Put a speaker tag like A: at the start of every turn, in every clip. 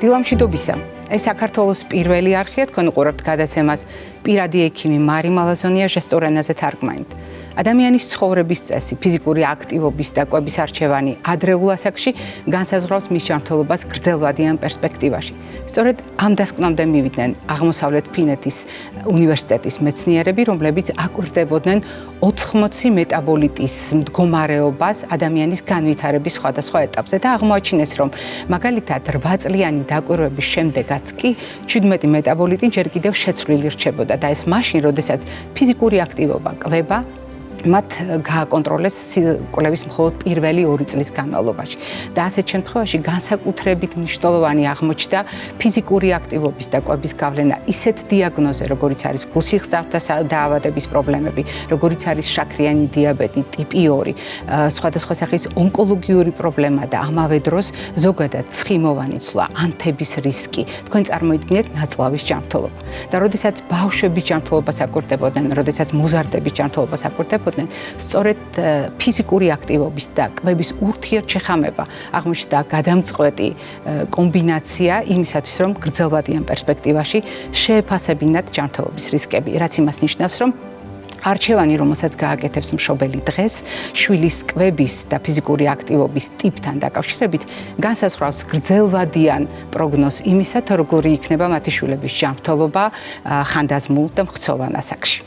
A: დილამშვიდობისა. ეს საქართველოს პირველი არხია, თქვენ უყურებთ გადაცემას პირადი ექიმი მარი მალაზონია ჟესტურ ენაზე თარგმნით. ადამიანის ცხოვრების წესი, ფიზიკური აქტივობის და კვების არჩევანი ადრეულ ასაკში განსაზღვრავს მის ჯანმრთელობას გრძელვადიან პერსპექტივაში. სწორედ ამ დასკვნამდე მივიდნენ აღმოსავლეთ ფინეთის უნივერსიტეტის მეცნიერები, რომლებიც აკვირდებოდნენ 80 მეტაბოლიტის მდგომარეობას ადამიანის განვითარების სხვადასხვა ეტაპზე და აღმოაჩინეს, რომ მაგალითად 8 წლიანი დაკვირვების შემდეგაც კი 17 მეტაბოლიტი ჯერ კიდევ შეცვლილი რჩებოდა და ეს მაშინ, როდესაც ფიზიკური აქტივობა, კვება მათ გააკონტროლეს კვლევის მხოლოდ პირველი 2 წლის განმავლობაში. და ასეთ შემთხვევაში განსაკუთრებით მნიშვნელოვანი აღმოჩნდა ფიზიკური აქტივობის და კვების გავლენა ისეთ დიაგნოზზე, როგორიც არის გულსიხსნელთა დაავადების პრობლემები, როგორიც არის შაქრიანი დიაბეტი ტიპი 2, სხვადასხვა სახის ონკოლოგიური პრობლემა და ამავე დროს ზოგადად ცხიმოვანი ცვლა, ანთების რისკი. თქვენ წარმოიდგინეთ ნაწლავის ჯანმრთელობა. და როდესაც ბავშვების ჯანმრთელობას აკვირდებოდნენ, როდესაც მოზარდების ჯანმრთელობას აკვირდებოდნენ, სწორედ ფიზიკური აქტივობის და კვების ურთიერთშეხამება აღმოჩნდა გადამწყვეტი კომბინაცია იმისათვის, რომ გრძელვადიან პერსპექტივაში შეეფასებინათ ჯანმრთელობის რისკები, რაც იმას ნიშნავს, რომ არჩევანი, რომელსაც გააკეთებს მშობელი დღეს, შვილის კვების და ფიზიკური აქტივობის ტიპთან დაკავშირებით, განსაზღვრავს გრძელვადიან პროგნოზს იმისა, როგორი იქნება მათი შვილების ჯანმრთელობა ხანდაზმულ და მხცოვან ასაკში.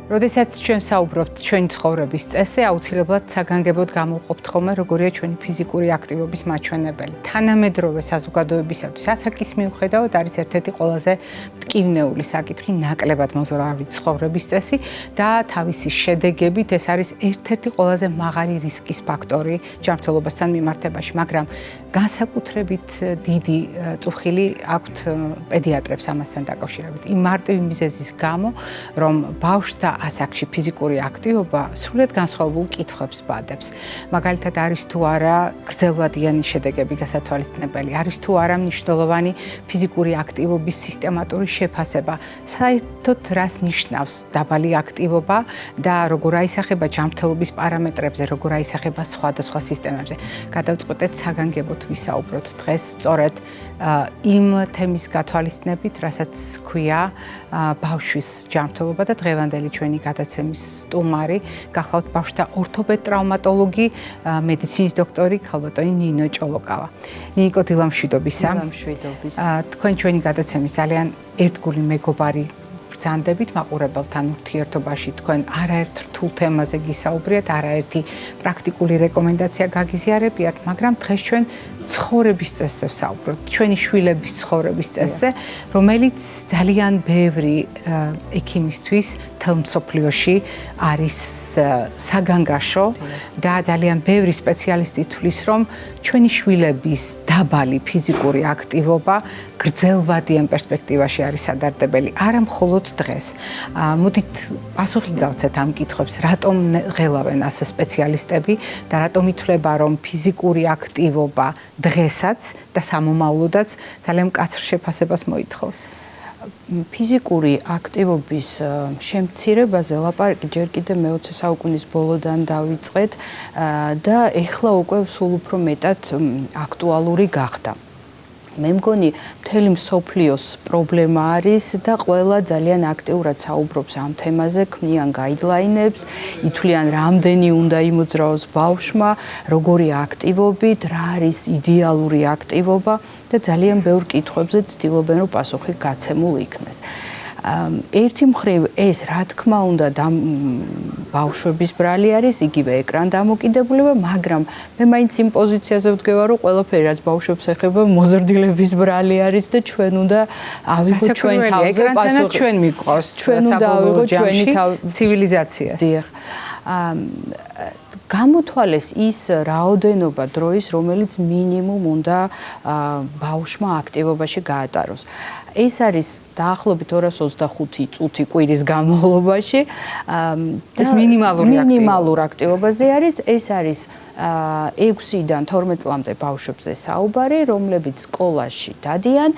A: როდესაც ჩვენ საუბრობთ ჩვენი ცხოვრების წესზე, აუცილებლად საგანგებოდ გამოვყოფთ ხოლმე, როგორია ჩვენი ფიზიკური აქტივობის მაჩვენებელი. თანამედროვე საზოგადოებისათვის ასაკის მიუხედავად არის ერთ-ერთი ყველაზე მტკივნეული საკითხი ნაკლებად მოზრდილი ცხოვრების წესი და თავისი შედეგებით ეს არის ერთ-ერთი ყველაზე მაღალი რისკის ფაქტორი ჯანმრთელობასთან მიმართებაში, მაგრამ განსაკუთრებით დიდი წუხილი აქვთ პედიატრებს ამასთან დაკავშირებით. იმ მარტივი მიზეზის გამო, რომ ბავშვთა ასაკში ფიზიკური აქტივობა სრულად განსხვავებულ კითხვებს ბადებს. მაგალითად არის თუ არა გრძელვადიანი შედეგები გასათვალისწინებელი, არის თუ არა მნიშვნელოვანი ფიზიკური აქტივობის სისტემატური შეფასება. საერთოდ რას ნიშნავს დაბალი აქტივობა და როგორ აისახება ჯანმრთელობის პარამეტრებზე, როგორ აისახება სხვადასხვა სისტემებზე. გადავწყვეტეთ საგანგებოდ ვისაუბროთ დღეს სწორედ იმ თემის გათვალისწინებით, რასაც ქვია ბავშვის ჯანმრთელობა და დღევანდელი ჩვენი გადაცემის სტუმარი გახლავთ ბავშვთა ორთოპედ ტრაუმატოლოგი, მედიცინის დოქტორი ქალბატონი ნინო ჭოლოკავა. ნინო, დილამშვიდობისა.
B: დილამშვიდობისა.
A: თქვენ ჩვენი გადაცემის ძალიან ერთგული მეგობარი ბრძანდებით მაყურებელთან ურთიერთობაში, თქვენ არაერთ რთულ თემაზე გისაუბრიათ, არაერთი პრაქტიკული რეკომენდაცია გაგიზიარებიათ, მაგრამ დღეს ჩვენ ცხოვრების წესზე ვსაუბრობთ, ჩვენი შვილების ცხოვრების წესზე, რომელიც ძალიან ბევრი ექიმისთვის მთელ მსოფლიოში არის საგანგაშო და ძალიან ბევრი სპეციალისტი თვლის, რომ ჩვენი შვილების დაბალი ფიზიკური აქტივობა გრძელვადიან პერსპექტივაში არის სადარდებელი, არა მხოლოდ დღეს. მოდით პასუხი გავცეთ ამ კითხვებს, რატომ ღელავენ ასე სპეციალისტები და რატომ ითვლება, რომ ფიზიკური აქტივობა დღესაც და სამომავლოდაც ძალიან მკაცრ შეფასებას მოითხოვს.
B: ფიზიკური აქტივობის შემცირებაზე ლაპარაკი ჯერ კიდევ მე-20 საუკუნის ბოლოდან დავიწყეთ და ეხლა უკვე სულ უფრო მეტად აქტუალური გახდა. მე მგონი მთელი მსოფლიოს პრობლემა არის და ყველა ძალიან აქტიურად საუბრობს ამ თემაზე, ქმნიან გაიდლაინებს, ითვლიან რამდენი უნდა იმოძრაოს ბავშვმა, როგორი აქტივობით, რა არის იდეალური აქტივობა და ძალიან ბევრ კითხვებზე ცდილობენ, რომ პასუხი გაცემულ იქნეს. ერთი მხრივ ეს რა თქმა უნდა ბავშვების ბრალი არის, იგივე ეკრან დამოკიდებულება, მაგრამ მე მაინც იმ პოზიციაზე ვდგება, რომ ყველაფერი რაც ბავშვებს ეხება მოზრდილების ბრალი არის და ჩვენ უნდა ავიღოთ ჩვენ თავზე პასუხი.
A: ჩვენ მიყვავს
B: ჩვენ უნდა ავიღოთ ჩვენი
A: ცივილიზაციას.
B: დიახ. გამოთვალეს ის რაოდენობა დროის, რომელიც მინიმუმ უნდა ბავშვმა აქტივობაში გაატაროს. ეს არის დაახლოებით 225 წუთი კვირის განმავლობაში.
A: ეს მინიმალურ
B: აქტივობაზე არის. ეს არის 6-დან 12 წლამდე ბავშვებზე საუბარი, რომლებიც სკოლაში დადიან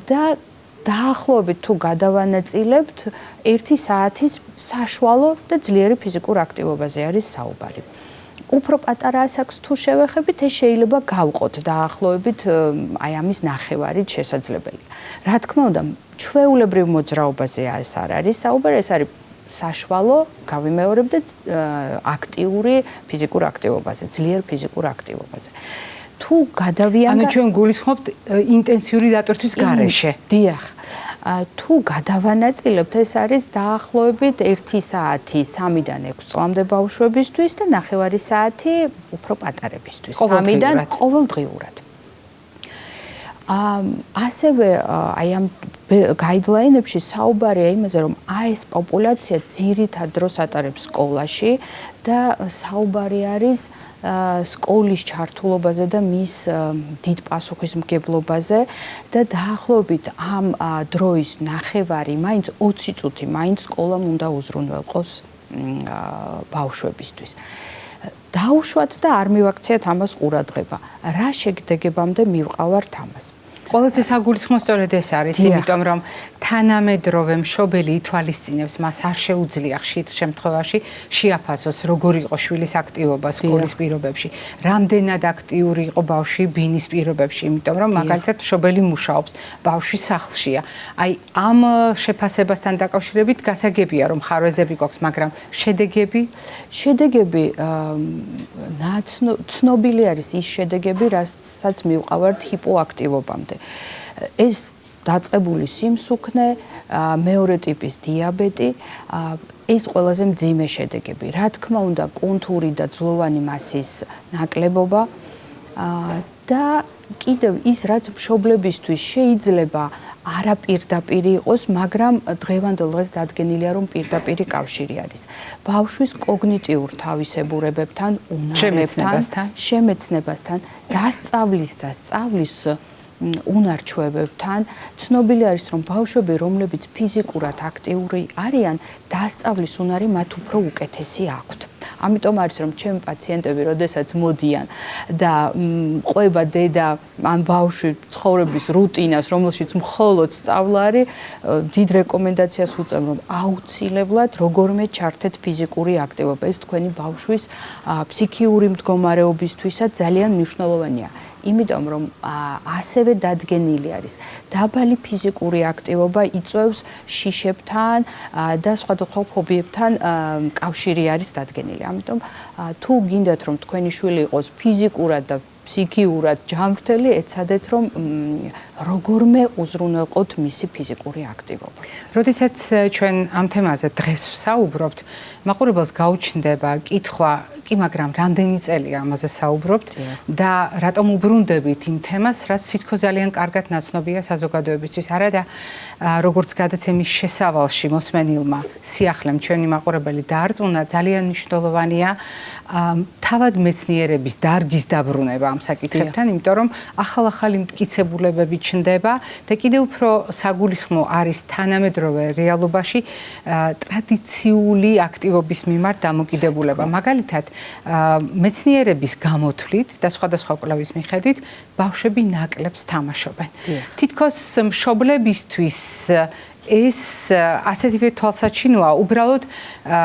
B: და დაახლოებით თუ გადავანაწილებთ 1 საათის საშუალო და ძლიერი ფიზიკურ აქტივობაზე არის საუბარი. უფრო პატარა ასაკს თუ შევეხებით, ეს შეიძლება გავყოთ დაახლოებით აი ამის ნახევარით შესაძლებელია. რა თქმა უნდა, ჩვეულებრივ მოძრაობაზე ეს არ არის საუბარი, ეს არის საშუალო, გავიმეორებ და აქტიური ფიზიკურ აქტივობაზე, ძლიერ ფიზიკურ აქტივობაზე. თუ გადავიან
A: ანუ ჩვენ გულისხმობთ ინტენსიური დატვირთვის გარეშე.
B: დიახ. თუ გადავანაწილებთ, ეს არის დაახლოებით 1 საათი 3-დან 6 წლამდე ბავშვებისთვის და ნახევარი საათი უფრო პატარებისთვის. 3-დან ყოველდღიურად. ასევე აი ამ გაიდლაინებში საუბარია იმაზე, რომ ეს პოპულაცია ძირითად დროს ატარებს სკოლაში და საუბარი არის სკოლის ჩართულობაზე და მის დიდ პასუხისმგებლობაზე და დაახლოებით ამ დროის ნახევარი, მაინც 20 წუთი, მაინც სკოლამ უნდა უზრუნველყოს ბავშვებისთვის. დაუშვათ და არ მივაქციათ ამას ყურადღება. რა შეგდეგებამდე მივყავართ ამას?
A: ყველაზე საგულისხმო სწორედ ეს არის, იმიტომ რომ თანამედროვე მშობელი ითვალისწინებს, მას არ შეუძლია ხშირ შემთხვევაში შეაფასოს, როგორ იყო შვილის აქტივობა სკოლის პირობებში, რამდენად აქტიური იყო ბავშვი ბინის პირობებში, იმიტომ რომ მაგალითად მშობელი მუშაობს, ბავშვი სახლშია. აი ამ შეფასებასთან დაკავშირებით გასაგებია, რომ ხარვეზები გვაქვს, მაგრამ შედეგები ცნობილი არის ის შედეგები, რასაც მივყავართ ჰიპოაქტივობამდე. ეს დაწყებული სიმსუქნე, მეორე ტიპის დიაბეტი, ეს ყველაზე მძიმე შედეგები. რა თქმა უნდა, კონტური და ძვლოვანი მასის ნაკლებობა და კიდევ ის, რაც მშობლებისთვის შეიძლება არაპირდაპირ იყოს, მაგრამ დღევანდელ დღეს დადგენილია, რომ პირდაპირი კავშირი არის. ბავშვის კოგნიტიურ თავისებურებებთან, უნარებთან, შემეცნებასთან, დასწავლის და სწავლის უნარჩვევებთან. ცნობილი არის, რომ ბავშვები, რომლებიც ფიზიკურად აქტიური არიან, დასწავლის უნარი მათ უფრო უკეთესი აქვთ. ამიტომ არის, რომ ჩემი პაციენტები, როდესაც მოდიან და ყვება დედა ან ბავშვი ცხოვრების რუტინას, რომელშიც მხოლოდ სწავლა არის, დიდ რეკომენდაციას უწევ, რომ აუცილებლად როგორმე ჩართეთ ფიზიკური აქტივობა. ეს თქვენი ბავშვის ფსიქიური მდგომარეობისთვისაც ძალიან მნიშვნელოვანია. იმიტომ რომ ასევე დადგენილი არის დაბალი ფიზიკური აქტივობა იწვევს შიშებთან და სხვადასხვა ფობიებთან კავშირი არის დადგენილი. ამიტომ თუ გინდათ რომ თქვენი შვილი იყოს ფიზიკურად და ფსიქიურად ჯანმრთელი, ეცადეთ რომ როგორმე უზრუნველყოთ მისი ფიზიკური აქტივობა. როდესაც ჩვენ ამ თემაზე დღეს ვსაუბრობთ, მაყურებელს გაუჩნდება კითხვა, კი, მაგრამ რამდენი წელია ამაზე საუბრობთ და რატომ უბრუნდებით იმ თემას, რაც თითქოს ძალიან კარგად ნაცნობია საზოგადოებისთვის. არადა როგორც გადაცემის შესავალში მოსმენილმა სიახლემ ჩვენი მაყურებელი დაარწმუნა, ძალიან მნიშვნელოვანია თავად მეცნიერების დარგის დაბრუნება ამ საკითხებთან, იმიტომ რომ ახალ-ახალი მტკიცებულებები ჩნდება და კიდევ უფრო საგულისხმო არის თანამედროვე რეალობაში ტრადიციული აქტივობის მიმართ დამოკიდებულება. მაგალითად, მეცნიერების გამოთვლით და სხვადასხვა კვლევის მიხედვით ბავშვები ნაკლებს თამაშობენ. თითქოს მშობლებისთვის ეს ასეთივე თვალსაჩინოა, უბრალოდ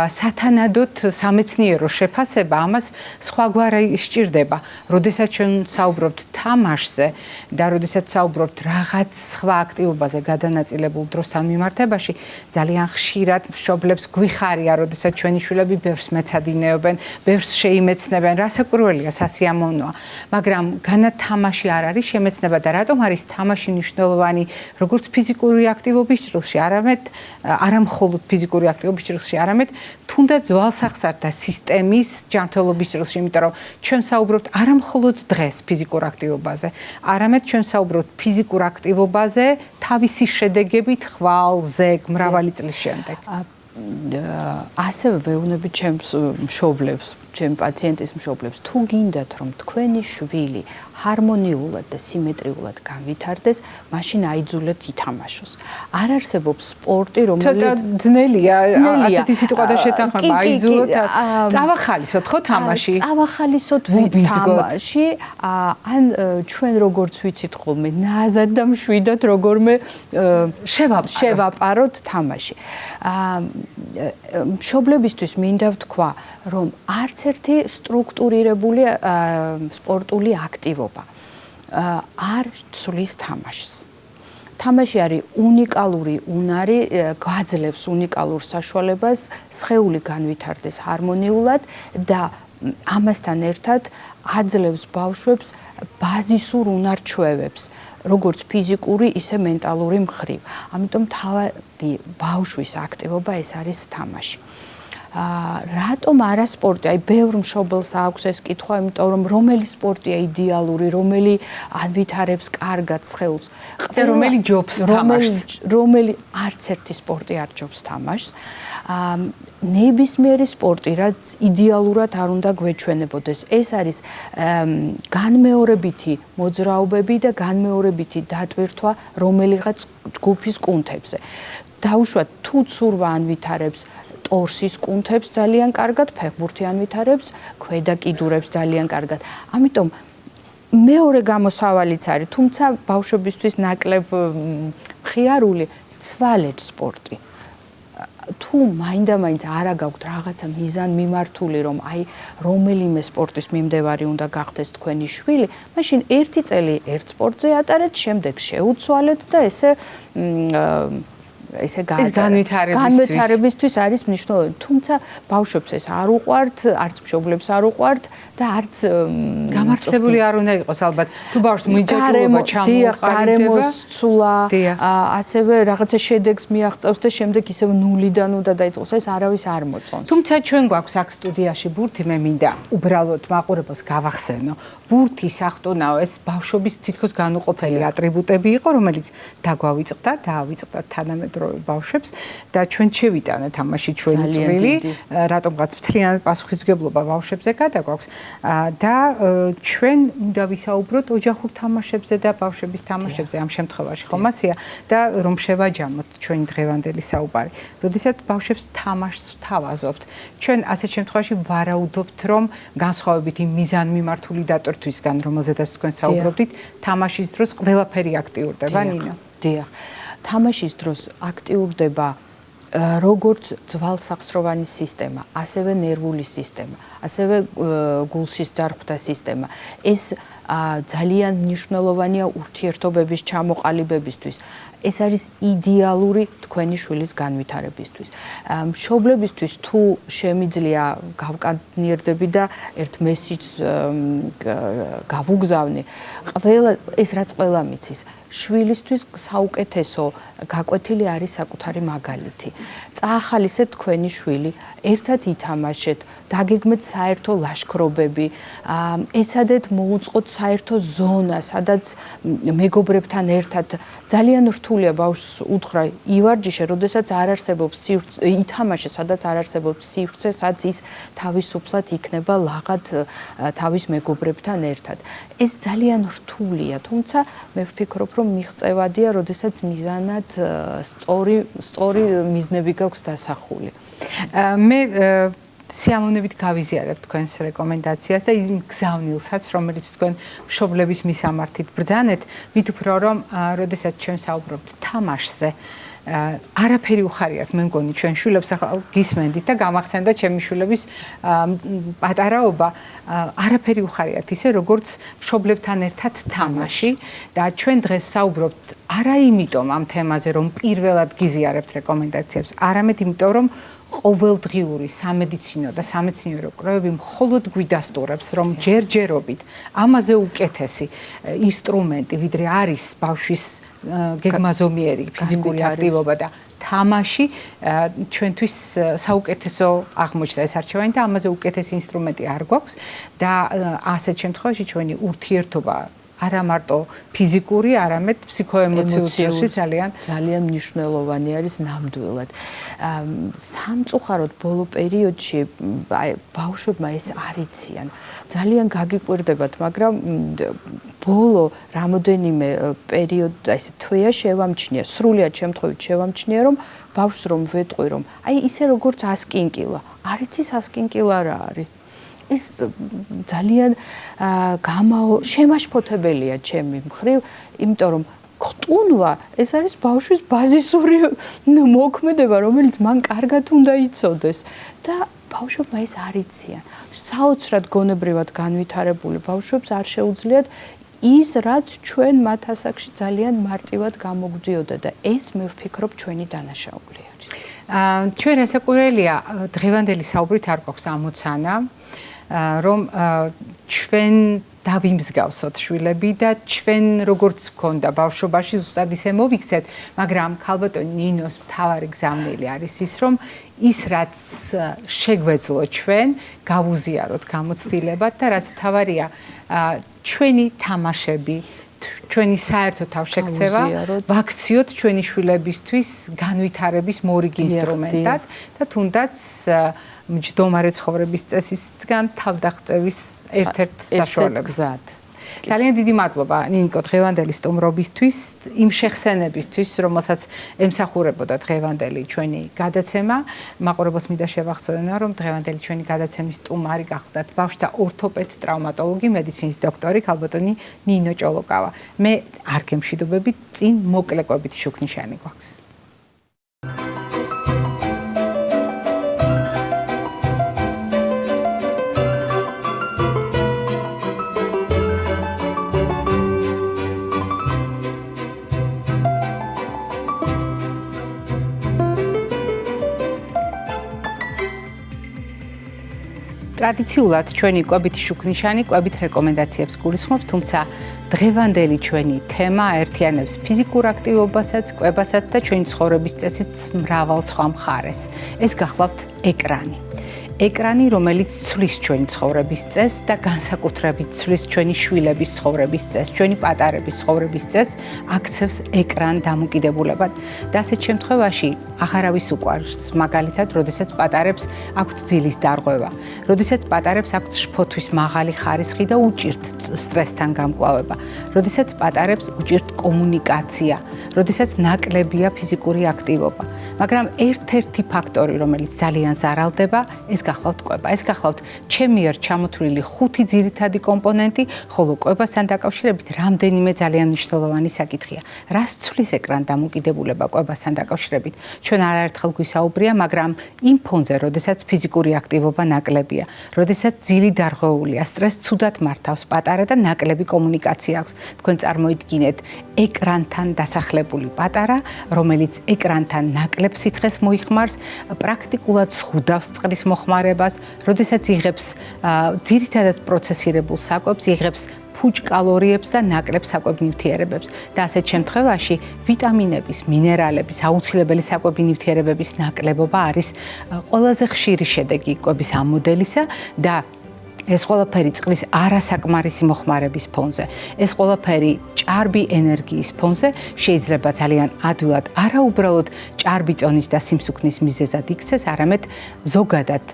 A: სათანადოდ სამეცნიერო შეფასება ამას სხვაგვარი სჭირდება. როდესაც ჩვენ საუბრობთ თამაშზე და როდესაც საუბრობთ რაღაც სხვა აქტივობაზე გადანაწილებულ დროსთან მიმართებაში, ძალიან ხშირად მშობლებს გვიხარია, როდესაც ჩვენი შვილები ბევრს მეცადინეობენ, ბევრს შეიმეცნებენ, რასაკვირველია, სასიამოვნოა, მაგრამ განა თამაში არ არის შემეცნება და რატომ არის თამაში მნიშვნელოვანი, როგორც ფიზიკური აქტივობის ჭრილში, არა მხოლოდ ფიზიკური აქტივობის ჭრილში, არამედ თუნდაც ძვალსახსართა სისტემის ჯანმრთელობის ჭრილში, იმიტომ რომ ჩვენ საუბრობთ არა მხოლოდ დღეს ფიზიკურ აქტივობაზე, არამედ ჩვენ საუბრობთ ფიზიკურ აქტივობაზე თავისი შედეგებით ხვალ, ზეგ, მრავალი წლის შემდეგ.
B: ასევე ვეუბნები ჩემს მშობლებს, ჩემი პაციენტის მშობლებს, თუ გინდათ რომ თქვენი შვილი ჰარმონიულად და სიმეტრიულად განვითარდეს, მაშინ აიძულეთ ითამაშოს. არ არსებობს სპორტი, რომელიც
A: ცოტა ძნელია, ასეთი სიტყვა და შეთანხმება, აიძულოთ, წავახალისოთ ხო თამაში?
B: წავახალისოთ თამაში, ან ჩვენ როგორც ვიცით ხოლმე, ნაზად და მშვიდად როგორმე შევაპაროთ თამაში. მშობლებისთვის მინდა ვთქვა, რომ არც ერთი სტრუქტურირებული სპორტული აქტივობა არ ცვლის თამაშს. თამაში არის უნიკალური უნარი, გაძლევს უნიკალურ საშუალებას სხეული განვითარდეს ჰარმონიულად და ამასთან ერთად აძლევს ბავშვებს ბაზისურ უნარ-ჩვევებს, როგორც ფიზიკური, ისე მენტალური მხრივ. ამიტომ თავი ბავშვის აქტივობა ეს არის თამაში. რატომ არა სპორტი? აი, ბევრ მშობელს აქვს ეს კითხვა, იმიტომ რომ რომელი სპორტია იდეალური, რომელი ანვითარებს კარგად სხეულს,
A: რომელი ჯობს თამაშს,
B: რომელი არც ერთი სპორტი არ ჯობს თამაშს. ნებისმიერი სპორტი, რაც იდეალურად არ უნდა გვეჩვენებოდეს. ეს არის განმეორებითი მოძრაობები და განმეორებითი დატვირთვა რომელიღაც ჯგუფის კუნთებზე. დაუშვათ, თუ ცურვა ანვითარებს ტორსის კუნთებს ძალიან კარგად, ფეხბურთი ანვითარებს ქვედა კიდურებს ძალიან კარგად. ამიტომ მეორე გამოსავალიც არის, თუმცა ბავშვებისთვის ნაკლებ მხიარული ცვალეთ სპორტი. თუ მაინდა-მაინც არა გაქვთ რაღაცა მიზანმიმართული, რომ აი რომელიმე სპორტის მიმდევარი უნდა გახდეს თქვენი შვილი, მაშინ ერთი წელი ერთ სპორტზე ატარეთ, შემდეგ შეუცვალეთ და ესე განვითარებისთვის არის მნიშვნელოვანი. თუმცა ბავშვებს ეს არ უყვართ, არც მშობლებს არ უყვართ და არც
A: გამართლებული არ უნდა იყოს ალბათ. თუ ბავშვს მიჯაჭვობა ჩამოყალიბდება,
B: ასევე რაღაცა შედეგს მიაღწევს და შემდეგ ისევ ნულიდან უნდა დაიწყოს, ეს არავის არ მოწონს.
A: თუმცა ჩვენ გვაქვს აქ სტუდიაში ბურთი, მე მინდა უბრალოდ მაყურებელს გავახსენო. ბურთი სახტუნაო ეს ბავშვობის თითქოს განუყოფელი ატრიბუტები იყო, რომელიც დაგვავიწყდა, დაავიწყდა თანამედროვე ბავშვებს და ჩვენ შევიტანეთ ამაში ჩვენი წვლილი, რატომღაც მთლიანად პასუხისმგებლობა ბავშვებზე გადაგვაქვს და ჩვენ უნდა ვისაუბროთ ოჯახურ თამაშებზე და ბავშვების თამაშებზე ამ შემთხვევაში, ხომ ასეა და რომ შევაჯამოთ ჩვენი დღევანდელი საუბარი. როდესაც ბავშვებს თამაშს ვთავაზობთ, ჩვენ ასეთ შემთხვევაში ვარაუდობთ, რომ განსხვავებით იმ მიზანმიმართული დატვირთვისგან, რომელზედაც თქვენ საუბრობდით, თამაშის დროს ყველაფერი აქტიურდება, ნინო?
B: დიახ. თამაშის დროს აქტიურდება როგორც ძვალსახსროვანი სისტემა, ასევე ნერვული სისტემა, ასევე გულსის ძარღვთა სისტემა. ეს ძალიან მნიშვნელოვანია ურთიერთობების ჩამოყალიბებისთვის. ეს არის იდეალური თქვენი შვილის განვითარებისთვის. მშობლებისთვის თუ შემიძლია გავკანიერდები და ერთ მესიჯს გავუგზავნი, ეს რაც ყველა მიცის, შვილისთვის საუკეთესო გაკვეთილი არის საკუთარი მაგალითი. წაახალისეთ თქვენი შვილი, ერთად ითამაშეთ, დაგეგმეთ საერთო ლაშქრობები, ეცადეთ მოუწყოთ საერთო ზონა, სადაც მეგობრებთან ერთად ძალიან რთულია ბავშვს უთხრა ივარჯიშე, როდესაც არ არსებობს სივრცე, ითამაშე, სადაც არ არსებობს სივრცე, სადაც ის თავისუფლად იქნება ლაღად თავის მეგობრებთან ერთად. ეს ძალიან რთულია, თუმცა მე ვფიქრობ, რომ მიღწევადია, როდესაც მიზანად სწორი მიზნები გაქვს დასახული.
A: მე სიამოვნებით გავიზიარებ თქვენს რეკომენდაციას და იმ გზავნილსაც, რომელიც თქვენ მშობლების მისამართით ბრძანეთ, მით უფრო რომ როდესაც ჩვენ საუბრობთ თამაშზე, არაფერი უხარიათ, მე მგონი ჩვენ შვილებს ახლა გისმენდით და გამახსენდა ჩემი შვილების პატარაობა, არაფერი უხარიათ ისე როგორც მშობლებთან ერთად თამაში და ჩვენ დღეს საუბრობთ არა იმიტომ ამ თემაზე, რომ პირველად გიზიარებთ რეკომენდაციებს, არამედ იმიტომ რომ ყოველდღიური სამედიცინო და სამეცნიერო კვლევები მხოლოდ გვიდასტურებს, რომ ჯერჯერობით ამაზე უკეთესი ინსტრუმენტი, ვიდრე არის ბავშვის გეგმაზომიერი ფიზიკური აქტივობა და თამაში ჩვენთვის საუკეთესო აღმოჩნდა ეს არჩევანი და ამაზე უკეთესი ინსტრუმენტი არ გვაქვს და ასეთ შემთხვევაში ჩვენი ურთიერთობა არა მარტო ფიზიკური, არამედ ფსიქოემოციური სფეროში
B: ძალიან მნიშვნელოვანი არის ნამდვილად. სამწუხაროდ ბოლო პერიოდში ბავშვებმა ეს არ იციან. ძალიან გაგიკვირდებათ, მაგრამ ბოლო რამოდენიმე პერიოდში ესე თვეა შევამჩნია, სრულიად შემთხვევით შევამჩნია, რომ ბავშვს რომ ვეტყვი, რომ აი ისე როგორც 100 კინკილა, არ იცის 100 კინკილა რა არის. ეს ძალიან შემაშფოთებელია ჩემი მხრივ, იმიტომ რომ ხტუნვა ეს არის ბავშვის ბაზისური მოქმედება, რომელიც მან კარგად უნდა იცოდეს და ბავშვებმა ეს არ იციან. საოცრად გონებრივად განვითარებული ბავშვებს არ შეუძლიათ ის, რაც ჩვენ მათ ასაკში ძალიან მარტივად გამოგვდიოდა და ეს მე ვფიქრობ ჩვენი დანაშაული არის.
A: ჩვენ რასაკვირველია, დღევანდელი საუბრით არ გვაქვს ამოცანა, რომ ჩვენ დავიმსგავსოთ შვილები და ჩვენ როგორც გქონდა ბავშვობაში ზუსტად ისე მოვიქცეთ, მაგრამ ქალბატონი ნინოს მთავარი გზავნილი არის ის, რომ ის რაც შეგვეძლო ჩვენ, გავუზიაროთ გამოცდილებად და რაც მთავარია, ჩვენი თამაშები, ჩვენი საერთო თავშექცევა ვაქციოთ ჩვენი შვილებისთვის განვითარების მორიგი ინსტრუმენტად და თუნდაც მჯდომარე ცხოვრების წესისგან თავდაღწევის ერთ-ერთ საშუალებლად. ძალიან დიდი მადლობა ნინიკო დღევანდელი სტუმრობისთვის, იმ შეხსენებისთვის, რომელსაც ემსახურებოდა დღევანდელი ჩვენი გადაცემა. მაყურებელს მინდა შევახსოვნა, რომ დღევანდელი ჩვენი გადაცემის სტუმარი გახლდათ ბავშვთა ორთოპედ ტრავმატოლოგი, მედიცინის დოქტორი ქალბატონი ნინო ჭოლოკავა. მე არ გემშვიდობები, წინ მოკლეკვებითი შუქნიშანი გვაქვს. ტრადიციულად ჩვენი კვებითი შუქნიშანი კვებით რეკომენდაციებს გულისხმობს, თუმცა დღევანდელი ჩვენი თემა აერთიანებს ფიზიკურ აქტივობასაც, კვებასაც და ჩვენი ცხოვრების წესის მრავალ სხვა მხარეს. ეს გახლავთ ეკრანი. ეკრანი, რომელიც ცვლის ჩვენი ცხოვრების წესს და განსაკუთრებით ცვლის ჩვენი შვილების ცხოვრების წესს, ჩვენი პატარების ცხოვრების წესს, აქცევს ეკრან დამოკიდებულებად. და ასეთ შემთხვევაში აღარავის უყვარს, მაგალითად, როდესაც პატარებს აქვთ ძილის დარღვევა, როდესაც პატარებს აქვთ შფოთვის მაღალი ხარისხი და უჭირთ სტრესთან გამკლავება, როდესაც პატარებს უჭირთ კომუნიკაცია, როდესაც ნაკლებია ფიზიკური აქტივობა. მაგრამ ერთ-ერთი ფაქტორი, რომელიც ძალიან ზარალდება, ეს გახლავთ კვება. ეს გახლავთ ჩემი მიერ ჩამოთვლილი 5 ძირითადი კომპონენტი, ხოლო კვებასთან დაკავშირებით რამდენიმე ძალიან მნიშვნელოვანი საკითხია. რას ცვლის ეკრან დამოკიდებულება კვებასთან დაკავშირებით? ჩვენ არაერთხელ გვისაუბრია, მაგრამ იმ ფონზე, როდესაც ფიზიკური აქტივობა ნაკლებია, როდესაც ძილი დარღვეულია, სტრესს ცუდად მართავს პატარა და ნაკლები კომუნიკაცია აქვს. თქვენ წარმოიდგინეთ ეკრანთან დასახლებული პატარა, რომელიც ეკრანთან ნაკლებ სითხეს მოიხმარს, პრაქტიკულად ზღუდავს წყლის მოხმარებას, როდესაც იღებს ძირითადად პროცესირებულ საკვებს, იღებს ფუჭ კალორიებს და ნაკლებ საკვებ ნივთიერებებს და ასეთ შემთხვევაში ვიტამინების, მინერალების, აუცილებელი საკვები ნივთიერებების ნაკლებობა არის ყველაზე ხშირი შედეგი კვების ამ მოდელისა და ეს ყველაფერი წყლის არასაკმარისი მოხმარების ფონზე, ეს ყველაფერი ჭარბი ენერგიის ფონზე შეიძლება ძალიან ადვილად არა უბრალოდ ჭარბი წონის და სიმსუქნის მიზეზად იქცეს, არამედ ზოგადად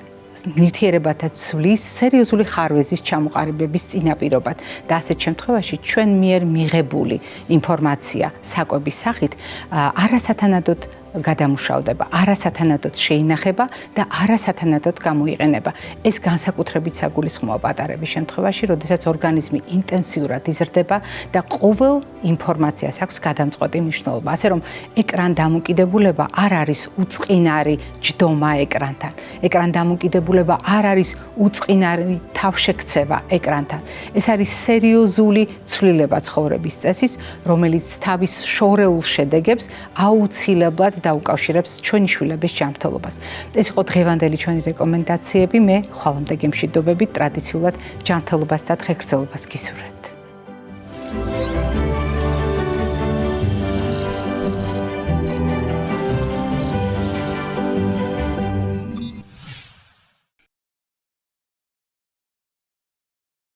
A: ნივთიერებათა ცვლის სერიოზული ხარვეზის ჩამოყალიბების წინაპირობად და ასეთ შემთხვევაში ჩვენ მიერ მიღებული ინფორმაცია საკვების სახით არასათანადოდ გადამუშავდება, არასათანადოდ შეინახება და არასათანადოდ გამოიყენება. ეს განსაკუთრებით საგულისხმოა პატარების შემთხვევაში, როდესაც ორგანიზმი ინტენსიურად იზრდება და ყოველ ინფორმაციას აქვს გადამწყვეტი მნიშვნელობა. ასე რომ ეკრან დამოკიდებულება არ არის უწყინარი ჯდომა ეკრანთან. ეკრან დამოკიდებულება არ არის უწყინარი თავშექცევა ეკრანთან. ეს არის სერიოზული ცვლილება ცხოვრების წესის, რომელიც თავის შორეულ შედეგებს აუცილებლად დაუკავშირებს ჩვენი შვილების ჯანმრთელობას. ეს იყო დღევანდელი ჩვენი რეკომენდაციები. მე ხვალამდე გემშვიდობებით ტრადიციულად ჯანმრთელობას და დღეგრძელობას გისურვებთ.